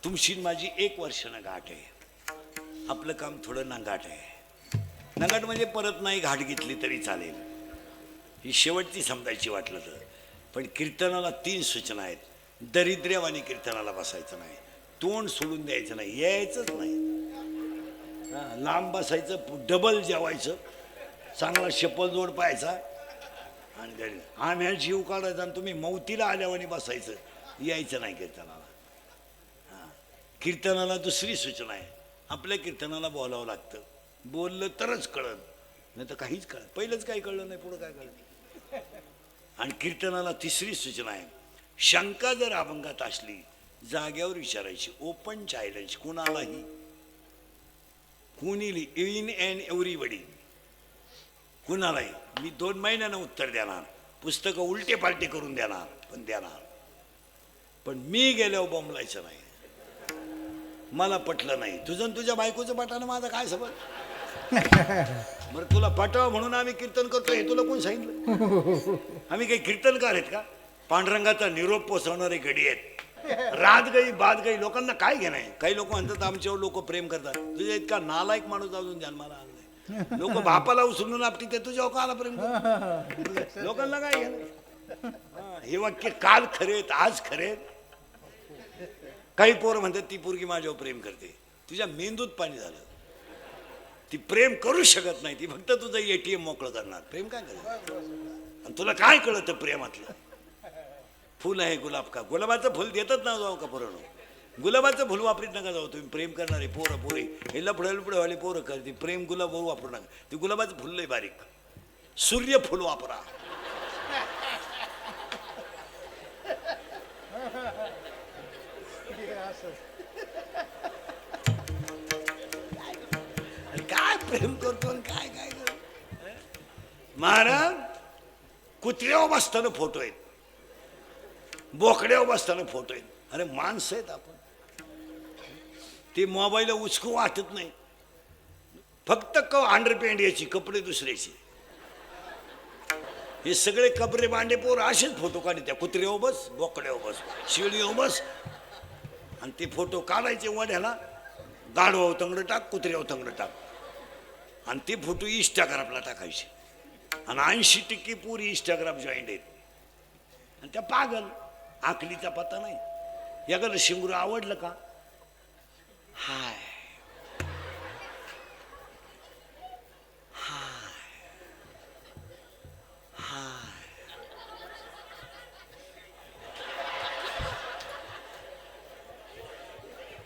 तुमची माझी 1 वर्षानं गाठ आहे. आपलं काम थोडं नांगाट आहे. नांगाट म्हणजे परत नाही घाट घेतली तरी चालेल, ही शेवटची समजायची वाटलं तर. पण कीर्तनाला 3 सूचना आहेत. दरिद्र्यवानी कीर्तनाला बसायचं नाही, तोंड सोडून द्यायचं नाही, यायचंच नाही, लांब बसायचं, डबल जेवायचं, चांगला शपल जोड पाहायचा आणि घरी आम्ही जीव काढायचा आणि तुम्ही मौतीला आल्यावानी बसायचं, यायचं नाही कीर्तनाला. कीर्तनाला दुसरी सूचना आहे, आपल्या कीर्तनाला बोलावं लागतं. बोललं तरच कळत, नाही तर काहीच कळत. पहिलंच काही कळलं नाही, पुढं काय कळलं. आणि कीर्तनाला तिसरी सूचना आहे, शंका जर अभंगात असली जाग्यावर विचारायची. ओपन चॅलेंज कुणालाही, कुणीली, इन अँड एव्हरीबडी, कुणालाही. मी 2 महिन्यानं उत्तर देणार, पुस्तकं उलटे पालटे करून देणार, पण देणार. पण मी गेल्यावर बोंबलायचं नाही. मला पटलं नाही, तुझं तुझ्या बायकोचं पटानं माझं काय सबब. बरं तुला पटावं म्हणून आम्ही कीर्तन करतो, हे तुला कोण सांगितलं? आम्ही काही कीर्तनकार आहेत का? पांडुरंगाचा निरोप पोचवणारे गडी आहेत. रात गई बाद गई, लोकांना काय घेणं आहे? काही लोक म्हणतात आमच्यावर लोक प्रेम करतात. तुझ्या इतका नालायक माणूस अजून जन्माला आला नाही. लोक बापाला उचलून आपली ते तुझ्यावर काला प्रेम करतात? लोकांना काय घेणं? हे वाक्य काल खरेत, आज खरेत. काही पोरं म्हणतात ती पोरगी माझ्यावर प्रेम करते. तुझ्या मेंदूत पाणी झालं, ती प्रेम करू शकत नाही. ती फक्त तुझं ATM मोकळं करणार. प्रेम काय करणार? आणि तुला काय कळतं प्रेमातलं? फुल आहे गुलाब का, गुलाबाचं फुल देतच ना जाऊ का पोरांनो? गुलाबाचं फुल वापरीत नका जाऊ तुम्ही. प्रेम करणारे पोरं पोरे हे लफडे पोरं करते. प्रेम गुलाब वापरू नका. ते गुलाबाचं फुल लय बारीक, सूर्य फुल वापरा. काय प्रेम करतो आणि काय काय करतो? महाराज कुत्र्यावर बसताना फोटो आहेत, बोकड्यावर बसताना फोटो आहेत. अरे माणसं आहेत आपण. ते मोबाईल उचकू वाटत नाही, फक्त अंडरपॅन्ट याची, कपडे दुसऱ्याची. हे सगळे कपडे बांडे पोर असेच फोटो काढते. त्या कुत्र्यावर बस, बोकड्यावर बस, शिळीवर बस, आणि ते फोटो काढायचे वड्याला. गाढवावर तंगड टाक, कुत्र्यावर तंगड टाक, आणि ते फोटो इंस्टाग्रामला टाकायचे. आणि 80% पुरी इंस्टाग्राम जॉईंट आहेत. आणि त्या पागल, आकलीचा पत्ता नाही. याला शिंगरू आवडलं का? हाय हाय हाय,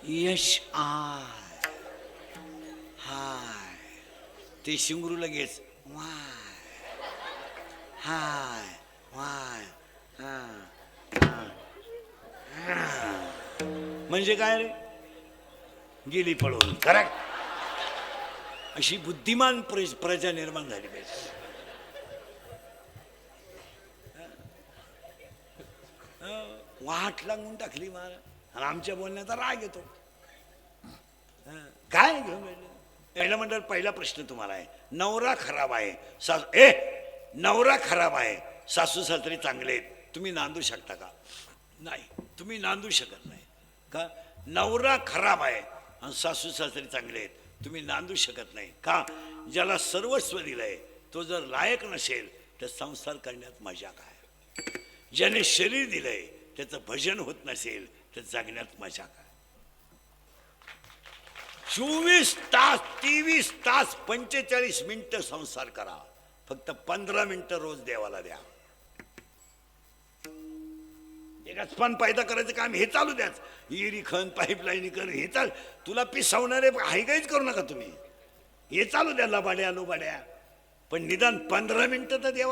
यश आय, हाय. ते शिंगरू लगेच वाय हाय वाय. म्हणजे काय रे? गेली पळून. करेक्ट. अशी बुद्धिमान प्रजा निर्माण झाली पाहिजे. वाट लागून टाकली मला, आणि आमच्या बोलण्याचा राग येतो. काय घेऊन पहिलं म्हणतात. पहिला प्रश्न तुम्हाला आहे, नवरा खराब आहे, नवरा खराब आहे, सासू सासरे चांगले आहेत, तुम्ही नांदू शकता का? नाही, तुम्ही नांदू शकत नाही. का? नवरा खराब आहे आणि सासू सासरे चांगले आहेत, तुम्ही नांदू शकत नाही. का? ज्याला सर्वस्व दिलंय तो जर लायक नसेल तर संसार करण्यात मजा काय? ज्याने शरीर दिलंय त्याचं भजन होत नसेल तर जगण्यात मजा काय? 24 तास, 23 तास, 45 मिनिटं संसार करा, फक्त 15 मिनिटं रोज देवाला द्या. एकाचपण पैदा करायचं काम हे चालू द्याच. इरी खन, पाईपलाईन कर, हे चाल. तुला पिसवणारे हायगाईच करू नका तुम्ही. हे चालू द्या, लबाड्या लोबाड्या. पण निदान 15 मिनिटं तर देवा